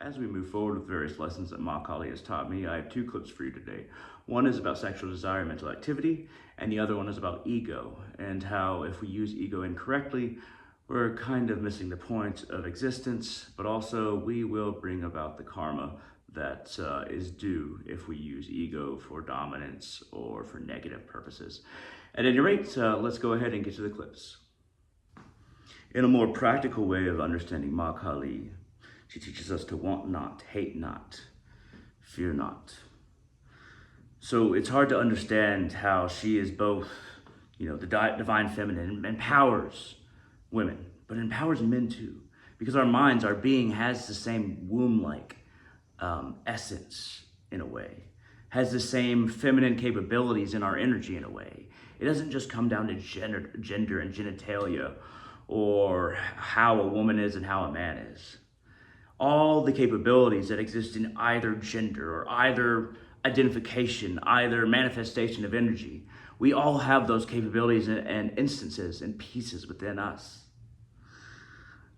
As we move forward with various lessons that Ma Kali has taught me, I have two clips for you today. One is about sexual desire and mental activity, and the other one is about ego, and how if we use ego incorrectly, we're kind of missing the point of existence, but also we will bring about the karma that is due if we use ego for dominance or for negative purposes. At any rate, let's go ahead and get to the clips. In a more practical way of understanding Ma Kali, she teaches us to want not, hate not, fear not. So it's hard to understand how she is both, the divine feminine, empowers women, but empowers men too. Because our minds, our being has the same womb-like essence in a way, has the same feminine capabilities in our energy in a way. It doesn't just come down to gender and genitalia or how a woman is and how a man is. All the capabilities that exist in either gender or either identification, either manifestation of energy, we all have those capabilities and instances and pieces within us.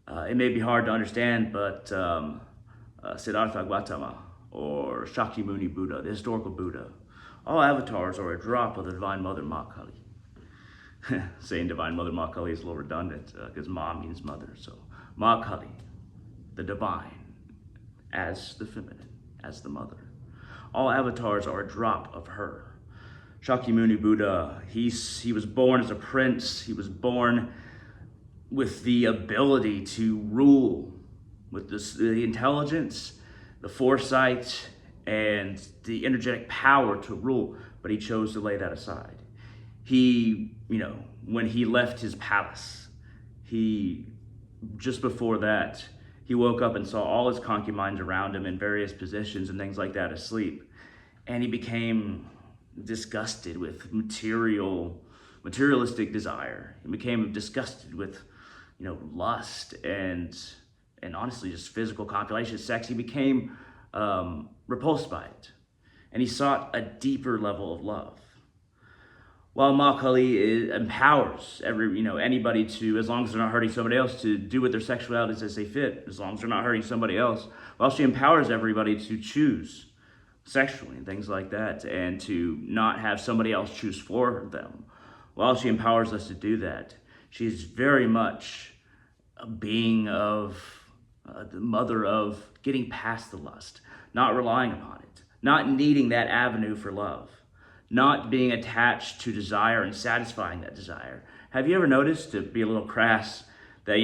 It may be hard to understand, but Siddhartha Gautama or Shakyamuni Buddha, the historical Buddha, all avatars are a drop of the Divine Mother Ma Kali. Saying Divine Mother Ma Kali is a little redundant because Ma means mother. So Ma Kali, the divine, as the feminine, as the mother. All avatars are a drop of her. Shakyamuni Buddha, he was born as a prince. He was born with the ability to rule, with the intelligence, the foresight, and the energetic power to rule, but he chose to lay that aside. He, when he left his palace, just before that, he woke up and saw all his concubines around him in various positions and things like that asleep. And he became disgusted with materialistic desire. He became disgusted with, lust and honestly just physical copulation, sex. He became repulsed by it. And he sought a deeper level of love. While Ma Kali empowers anybody to, as long as they're not hurting somebody else, to do with their sexuality as they fit, as long as they're not hurting somebody else, while she empowers everybody to choose sexually and things like that, and to not have somebody else choose for them, while she empowers us to do that, she's very much a being of the mother of getting past the lust, not relying upon it, not needing that avenue for love, not being attached to desire and satisfying that desire. Have you ever noticed, to be a little crass, that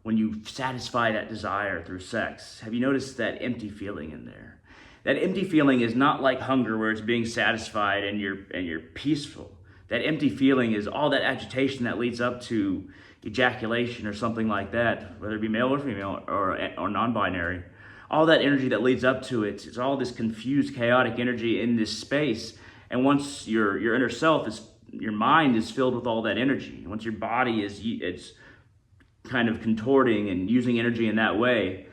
when you satisfy that desire through sex, have you noticed that empty feeling in there? That empty feeling is not like hunger, where it's being satisfied and you're peaceful. That empty feeling is all that agitation that leads up to ejaculation or something like that, whether it be male or female or non-binary. All that energy that leads up to it, it's all this confused, chaotic energy in this space. And once your inner self your mind is filled with all that energy, once your body it's kind of contorting and using energy in that way,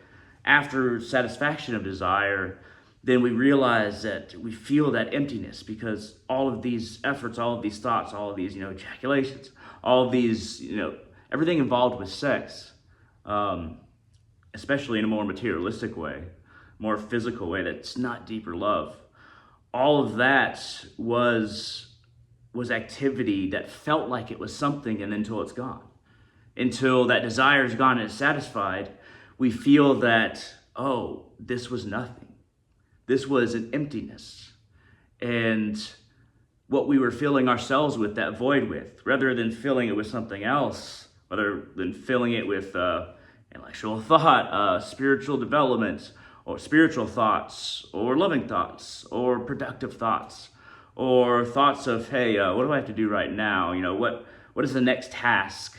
after satisfaction of desire, then we realize that we feel that emptiness, because all of these efforts, all of these thoughts, all of these, ejaculations, all of these, everything involved with sex, especially in a more materialistic way, more physical way, that's not deeper love. All of that was activity that felt like it was something, and until it's gone. Until that desire is gone and it's satisfied, we feel that, oh, this was nothing. This was an emptiness. And what we were filling ourselves with, that void with, rather than filling it with something else, rather than filling it with intellectual thought, spiritual development, or spiritual thoughts, or loving thoughts, or productive thoughts, or thoughts of, hey, what do I have to do right now? What is the next task,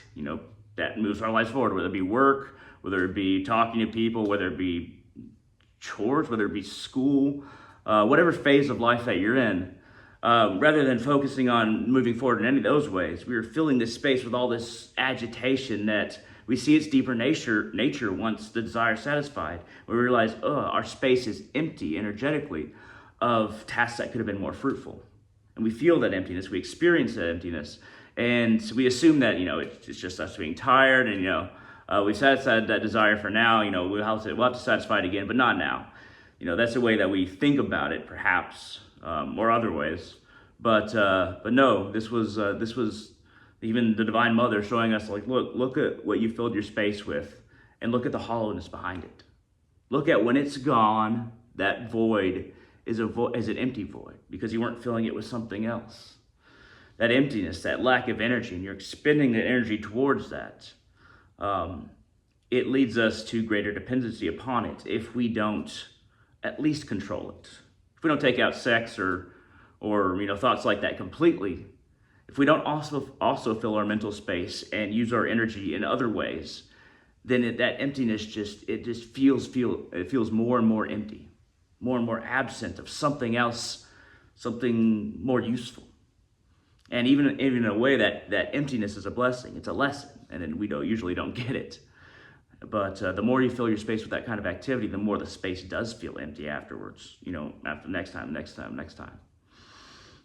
that moves our lives forward, whether it be work, whether it be talking to people, whether it be chores, whether it be school, whatever phase of life that you're in. Rather than focusing on moving forward in any of those ways, we were filling this space with all this agitation that we see its deeper nature once the desire is satisfied. We realize, our space is empty energetically of tasks that could have been more fruitful. And we feel that emptiness, we experience that emptiness, and we assume that, it's just us being tired and, We satisfied that desire for now. We'll have to satisfy it again, but not now. That's the way that we think about it, perhaps, or other ways. But no, this was even the Divine Mother showing us, like, look at what you filled your space with, and look at the hollowness behind it. Look at when it's gone, that void is an empty void because you weren't filling it with something else. That emptiness, that lack of energy, and you're expending the energy towards that. It leads us to greater dependency upon it if we don't at least control it. If we don't take out sex or thoughts like that completely, if we don't also fill our mental space and use our energy in other ways, then that emptiness feels more and more empty, more and more absent of something else, something more useful. And even in a way, that emptiness is a blessing. It's a lesson, and then we usually don't get it. But the more you fill your space with that kind of activity, the more the space does feel empty afterwards. After next time.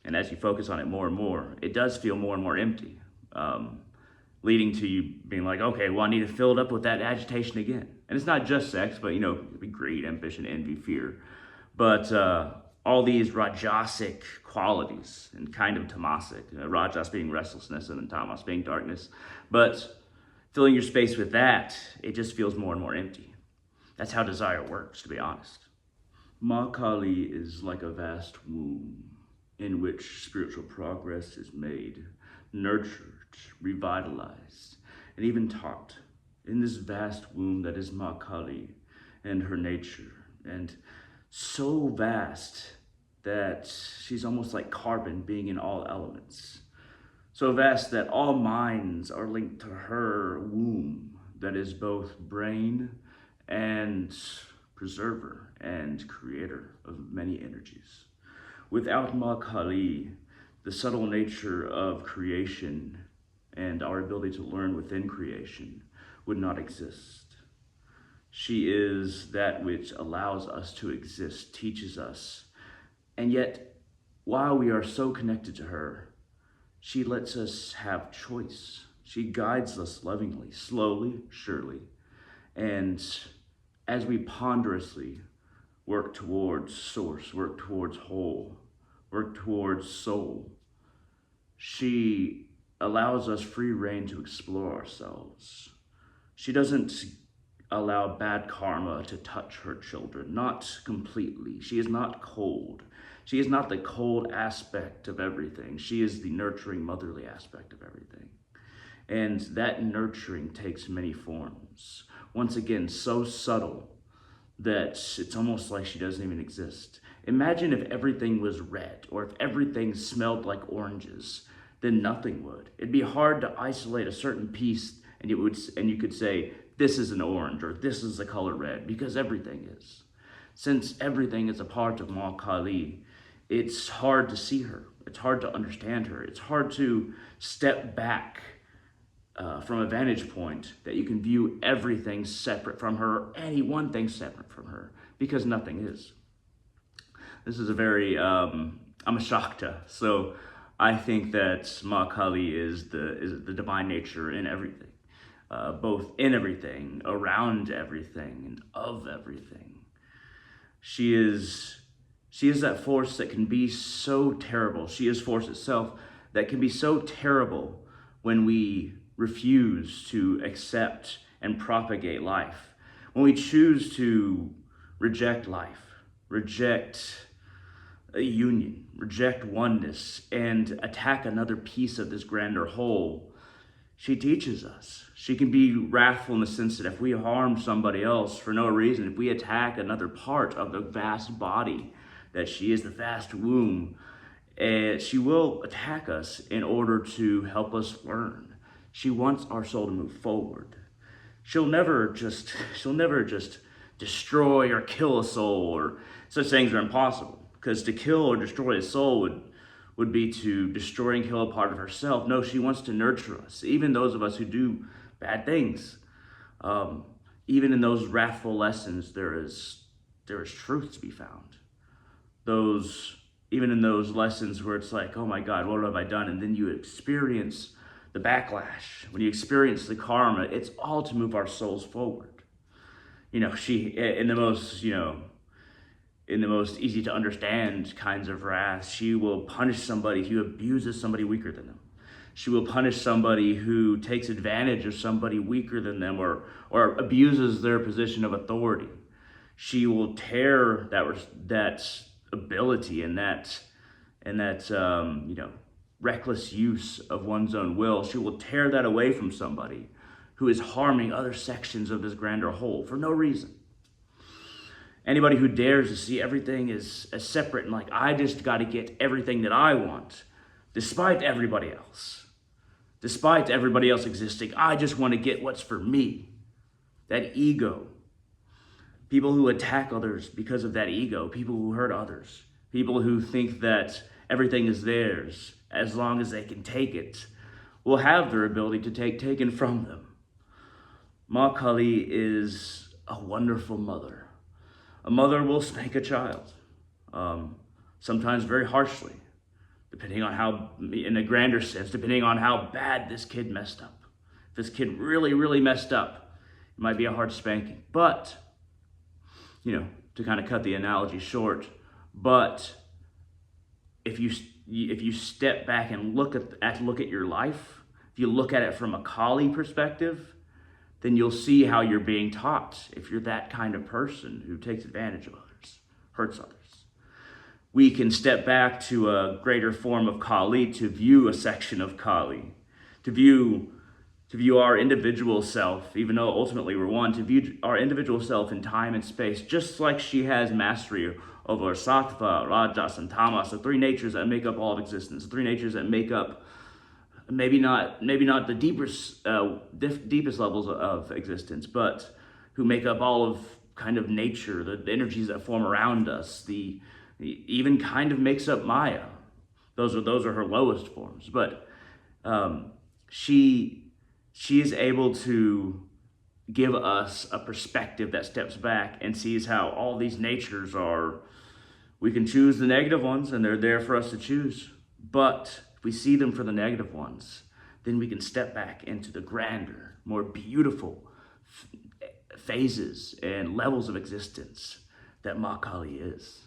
And as you focus on it more and more, it does feel more and more empty, leading to you being like, okay, well, I need to fill it up with that agitation again. And it's not just sex, but greed, ambition, envy, fear. But all these rajasic qualities and kind of tamasic, rajas being restlessness and then tamas being darkness. But filling your space with that, it just feels more and more empty. That's how desire works, to be honest. Ma Kali is like a vast womb in which spiritual progress is made, nurtured, revitalized, and even taught. In this vast womb that is Ma Kali and her nature, and so vast that she's almost like carbon being in all elements. So vast that all minds are linked to her womb that is both brain and preserver and creator of many energies. Without Ma Kali, the subtle nature of creation and our ability to learn within creation would not exist. She is that which allows us to exist, teaches us. And yet, while we are so connected to her, she lets us have choice. She guides us lovingly, slowly, surely. And as we ponderously work towards source, work towards whole, work towards soul, she allows us free rein to explore ourselves. She doesn't allow bad karma to touch her children, not completely. She is not cold. She is not the cold aspect of everything. She is the nurturing, motherly aspect of everything. And that nurturing takes many forms. Once again, so subtle that it's almost like she doesn't even exist. Imagine if everything was red, or if everything smelled like oranges, then nothing would. It'd be hard to isolate a certain piece and you could say, this is an orange, or this is the color red, because everything is. Since everything is a part of Ma Kali, it's hard to see her. It's hard to understand her. It's hard to step back from a vantage point that you can view everything separate from her, or any one thing separate from her, because nothing is. This is I'm a Shakta, so I think that Ma Kali is the divine nature in everything. Both in everything, around everything, and of everything. She is that force that can be so terrible. She is force itself that can be so terrible when we refuse to accept and propagate life. When we choose to reject life, reject a union, reject oneness, and attack another piece of this grander whole. She teaches us. She can be wrathful in the sense that if we harm somebody else for no reason, if we attack another part of the vast body that she is, the vast womb, she will attack us in order to help us learn. She wants our soul to move forward. She'll never just destroy or kill a soul, or such things are impossible. Because to kill or destroy a soul would be to destroy and kill a part of herself. No, she wants to nurture us, even those of us who do bad things. Even in those wrathful lessons, there is truth to be found. Even in those lessons where it's like, oh my God, what have I done? And then you experience the backlash, when you experience the karma, it's all to move our souls forward. She, in the most, in the most easy to understand kinds of wrath, she will punish somebody who abuses somebody weaker than them. She will punish somebody who takes advantage of somebody weaker than them, or abuses their position of authority. She will tear that ability and that reckless use of one's own will. She will tear that away from somebody who is harming other sections of this grander whole for no reason. Anybody who dares to see everything as separate and like, I just got to get everything that I want, despite everybody else. Despite everybody else existing, I just want to get what's for me. That ego. People who attack others because of that ego. People who hurt others. People who think that everything is theirs as long as they can take it, will have their ability to take taken from them. Ma Kali is a wonderful mother. A mother will spank a child, sometimes very harshly, depending on how, in a grander sense, depending on how bad this kid messed up. If this kid really, really messed up, it might be a hard spanking. But, to kind of cut the analogy short, but if you step back and look at your life, if you look at it from a Kali perspective, then you'll see how you're being taught if you're that kind of person who takes advantage of others, hurts others. We can step back to a greater form of Kali to view a section of Kali, to view our individual self, even though ultimately we're one, to view our individual self in time and space, just like she has mastery over Sattva, Rajas, and Tamas, the three natures that make up all of existence, the three natures that make up maybe not the deepest levels of existence, but who make up all of kind of nature, the energies that form around us, even kind of makes up Maya. Those are her lowest forms, but she is able to give us a perspective that steps back and sees how all these natures are. We can choose the negative ones, and they're there for us to choose. But if we see them for the negative ones, then we can step back into the grander, more beautiful phases and levels of existence that Ma Kali is.